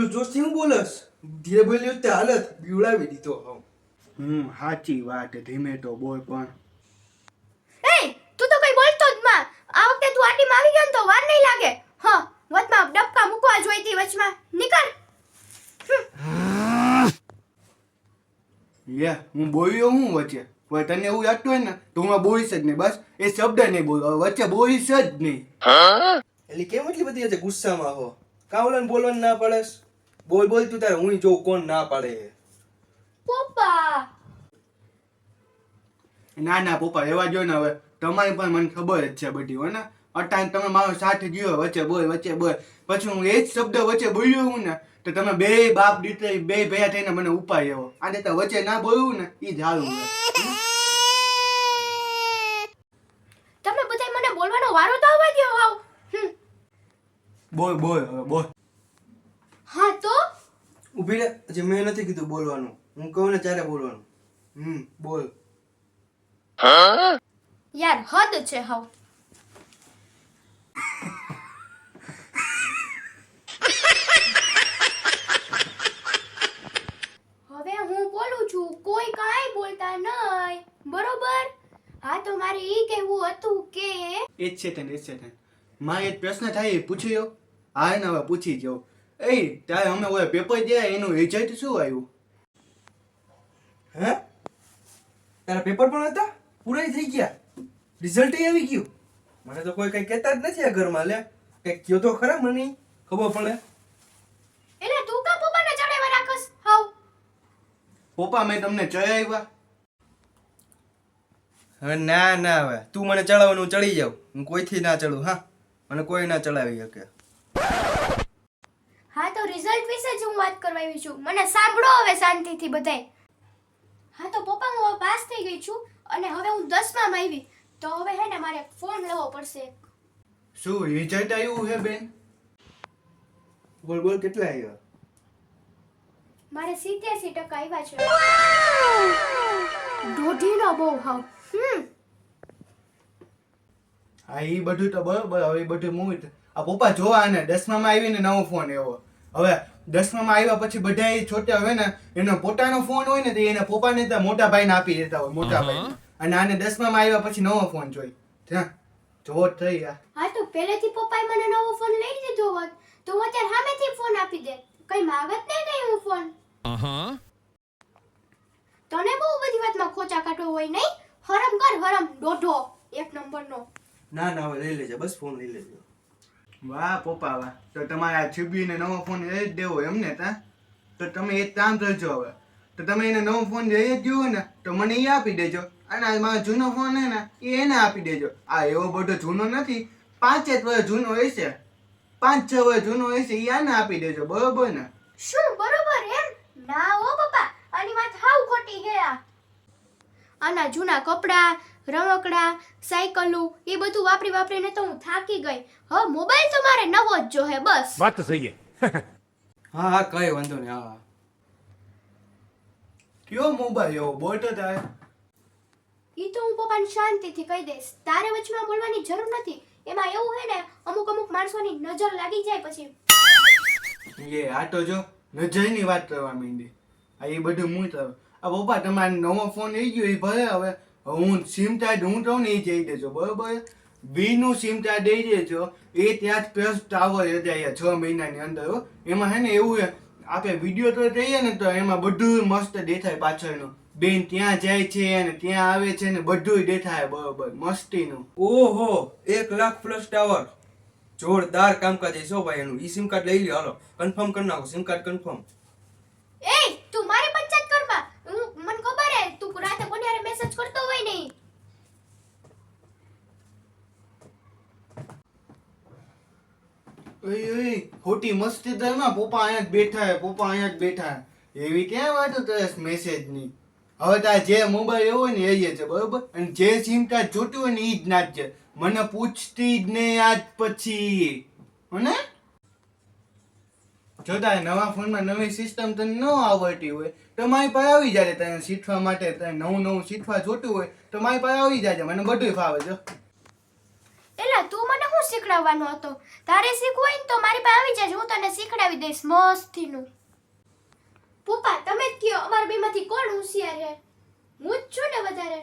એટલું જોશથી હું બોલસ? ધીરે બોલ્યો તે હાલત બીવડાવી દીધો હોવ. સાચી વાત, ધીમે તો બોલ પણ. એ તું તો કઈ બોલતો જ માં. આ વખતે તું આટીમાં આવી ગયો ને તો વાર નહીં લાગે. હા, વચમાં ડબકા મૂકવા જોઈતી વચમાં. નીકળ. હું બોલ્યો હું વચ્ચે? હવે તને એવું લાગતું હોય ને તો હું બોલીશ જ નહીં, બસ એ શબ્દ નહીં બોલ, વચ્ચે બોલીશ જ નહીં. એટલે કેમ એટલી બધી આજે ગુસ્સામાં હો? કાવલાને બોલવાનું ના પાડસ? બોલ બોલ તું તારે, હું જોઉં કોણ ના પાડે. પપ્પા. ના પપ્પા એવા જો ને, હવે તમારી પણ મને ખબર જ છે બધી હોય ને. અટાણ તમે મારો સાથ ગયો વચ્ચે બોલ પછી હું એ જ શબ્દ વચ્ચે બોલ્યો હું ને તો તમે બે બાપ દીકરી બે ભેગા થઈને મને ઉપાય એવો. આને તો વચ્ચે ના બોલવું ને એ જ હારું છે. તમે બધાય મને બોલવાનો વારો તો આવવા દ્યો હાવ. બોલ હવે બોલ. હા તો ઊભી રહે, હજી મેં નથી કીધું બોલવાનું. હું કહું ને ત્યારે બોલવાનું. બોલ. યાર હદ છે હાવ. હવે હું બોલું છું, કોઈ કાંઈ બોલતા નહીં, બરોબર? હા તો મારે ઈ કહેવું હતું કે એ જ છે તને મારે એક પ્રશ્ન થાય એ પૂછી લો. હા ને હવે પૂછી જાઉં. એ તારે અમે ઓલા પેપર દે એનું રિઝલ્ટ શું આવ્યું? હે? તારા પેપર પણ હતા? પૂરા થઈ ગયા? રિઝલ્ટ આવી ગયું? મને તો કોઈ કઈ કહેતા જ નથી આ ઘરમાં. લે કઈક કયો તો ખરા, મને ખબર પડે. એટલે તું કા પપ્પાને ચડાવવા રાખસ હાવ? પપ્પા મેં તમને ચડાવ્યા? હવે ના હવે તું મને ચડાવવાનું ચડી જાવ, હું કોઈથી ના ચડું. હા, મને કોઈ ના ચડાવી શકે. હા તો રિઝલ્ટ વિશે જ હું વાત કરવા આવી છું. મને સાંભળો હવે શાંતિથી બધાય. હા તો પપ્પા હું હવે પાસ થઈ ગઈ છું અને હવે હું 10માં આવી. તો હવે હે ને મારે ફોન લેવો પડશે. શું રિઝલ્ટ આવ્યું હે બેન? બોલ કેટલા આવ્યા? મારે 87% આવ્યા છે. દોઢીનો બહુ હાવ. હા એ બધું તો બરોબર. હવે એ બધું મૂવી આ પપ્પા જોવા ને 10માં આવીને નવો ફોન એવો. હવે 10માં આવ્યા પછી બધા એ છોટા હવે ને એનો પોતાનો ફોન હોય ને તો એને પપ્પાને તો મોટા ભાઈને આપી દેતા હોય, મોટા ભાઈ. અને આને 10માં આવ્યા પછી નવો ફોન જોઈ. ત્યાં જો થઈ આ. હા તો પહેલેથી પપ્પાએ મને નવો ફોન લઈ દીધો હોત તો હું અત્યારે સામેથી ફોન આપી દે. કઈ માગત નહીં કઈ હું ફોન. તને બહુ બધી વાતમાં ખોચા કાઢવો હોય નહીં? હરમ કર હરમ, દોઢો એક નંબરનો. ના હવે લઈ લેજે, બસ ફોન લઈ લેજો. વાહ પપ્પા વાહ. તો તમારે આ છીબીને નવો ફોન લઈ જ દેવો એમને તા? તો તમે એક કામ કરજો હવે. તો તમે એને નવો ફોન લઈ જ ગયો ને તો મને એ આપી દેજો. અને આ મારો જૂનો ફોન હે ને એ એને આપી દેજો. આ એવો બધો જૂનો નથી, 5 વર્ષ જૂનો હશે, 5-6 વર્ષ જૂનો હશે, એ આને આપી દેજો, બરોબર ને? શું બરોબર એમ? ના હો પપ્પા, આની વાત હાવ ખોટી હે આ. આના જૂના કપડા, રમકડા, સાયકલો એ બધું વાપરીને તો હું થાકી ગઈ. હવે મોબાઈલ તો મારે નવો જ જોહે બસ. વાત તો સહી है. હા કઈ વાંધો નહીં. હા કયો મોબાઈલ એવો બોલ તો તારે? ઈ તો હું પપ્પાને શાંતિથી કહી દઈશ. તારે વચમાં બોલવાની જરૂર નથી. એમાં એવું હે ને અમુક માણસોની નજર લાગી જાય પછી. એ આ તો જો નજરની વાત કરવા માંડી. આ એ બધું હું તો આ પપ્પા તમારે નવો ફોન લઈ ગયો એ ભલે. હવે હું સિમ કાર્ડ હું કહું ને એ જઈ દેજો, બરોબર? વીનું સિમ કાર્ડ દઈ દેજો. એ ત્યાં જ પ્લસ ટાવર હતા 6 મહિનાની અંદર. એમાં હે ને એવું હે આપણે વિડીયો તો જઈએ ને તો એમાં બધું મસ્ત દેખાય પાછળનું. બેન ત્યાં જાય છે અને ત્યાં આવે છે ને બધું દેખાય બરોબર મસ્તીનું. ઓહો, 1 લાખ પ્લસ ટાવર. જોરદાર કામકાજ છે હો ભાઈ એનું. ઈ સિમ કાર્ડ લઈ લ્યો, હાલો કન્ફર્મ કરી નાખો. Sim card confirm. એ તું મારી પંચાયત કરમાં. મને ખબર હે તું રાતે કોને મેસેજ કરતો હોય નહીં. ઓય ખોટી મસ્તી ધરમાં પપ્પા અહીંયા જ બેઠા એવી ક્યાં વાતો કરે મેસેજની? હવે તાર જે મોબાઈલ એવો ને એ છે, બરોબર? અને જે સિમ કાર્ડ જોતું હોય ને એ જ નાખજે. મને પૂછતી જ નહીં આજ પછી. અને જો તારે નવા ફોનમાં નવી સિસ્ટમ તને ન આવડતી હોય તો મારી પાસે આવી જાય. તને શીખવા માટે તને નવું શીખવા જોતું હોય તો મારી પાસે આવી જાય. મને બધું ફાવે છે. એલા તું મને શું શીખડાવવાનો હતો? તારે શીખવું હોય ને તો મારી પાસે આવી જાય, હું તને શીખડાવી દઈશ મસ્તીનું. પપ્પા તમે જ કયો, અમારા બેમાંથી કોણ હોશિયાર છે? હું જ છું ને વધારે.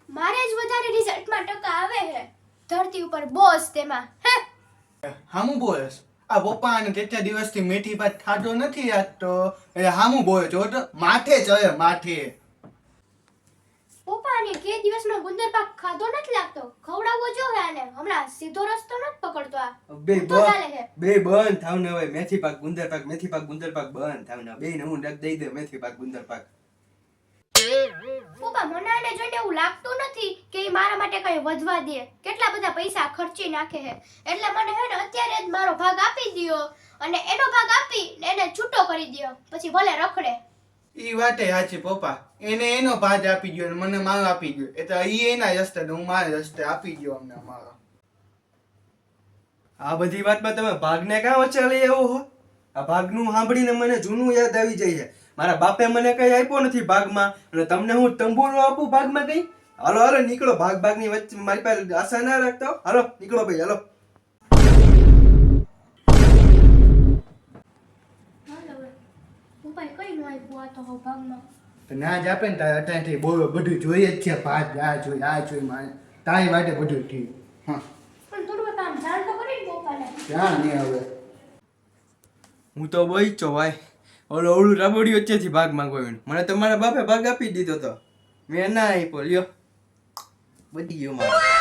મારે જ વધારે રિઝલ્ટમાં ટકા આવે છે. ધરતી ઉપર બોસ તેમાં. હે હામું બોલસ? આ પપ્પાને કેટલા દિવસથી મેથી ભાત ખાધો નથી આજ તો એટલે હામું બોલે છો તો માથે ચડે માથે. પપ્પાને કે દિવસમાં ગુંદર પાક ખાધો નથી લાગતો. ખવડાવવો જોઈએ આને. હમણાં સીધો રસ્તો નથી પકડતો આ. બે તો ચાલે છે. બંધ થાવ ને હવે. મેથી પાક ગુંદર પાક, મેથી પાક ગુંદર પાક બંધ થાવ ને. બે ને હું ડક દઈ દે મેથી પાક ગુંદર પાક. પપ્પા મને આને જોઈને એવું લાગતું નથી કે ઈ મારા માટે કઈ વધવા દે. કેટલા બધા પૈસા ખર્ચી નાખે છે. એટલે મને હે ને અત્યારે જ મારો ભાગ આપી દ્યો અને એનો ભાગ આપી ને એને છૂટો કરી દ્યો. પછી ભલે રખડે. ઈ વાતે સાચી પપ્પા. એને એનો ભાગ આપી ગયો ને મને મારો આપી ગયો. એટલે ઈ એના રસ્તે ને હું મારા રસ્તે આપી ગયો અમને મારો. આ બધી વાતમાં તમે ભાગને કાં વચ્ચે લઈ આવો હો? આ ભાગનું સાંભળીને મને જૂનું યાદ આવી જાય છે. મારા બાપે મને કઈ આપ્યો નથી ભાગમાં, અને તમને હું તંબુરો આપું ભાગમાં કઈ? હાલો હાલો નીકળો, ભાગની વચ્ચે મારી પાસે આશા ના રાખતા હો. હાલો નીકળો ભાઈ, હાલો. પપ્પાએ કઈ નો આપ્યું આ તો હવે ભાગમાં. તો ના જ આપે ને તારે અત્યારથી બોલો બધું જોઈએ જ છે. ભાત આ જોઈ મારે તારી વાટે બધું થયું. હા પણ થોડું કામ જાણ તો કરી ને પપ્પાને. ક્યાં નહીં હવે. હું તો બોઈ છો ભાઈ. ઓલું રાબડી વચ્ચેથી ભાગ માંગવા મને તમારા બાપે ભાગ આપી દીધો તો મેં ના આપ્યો. લ્યો બધી ગયો મારે.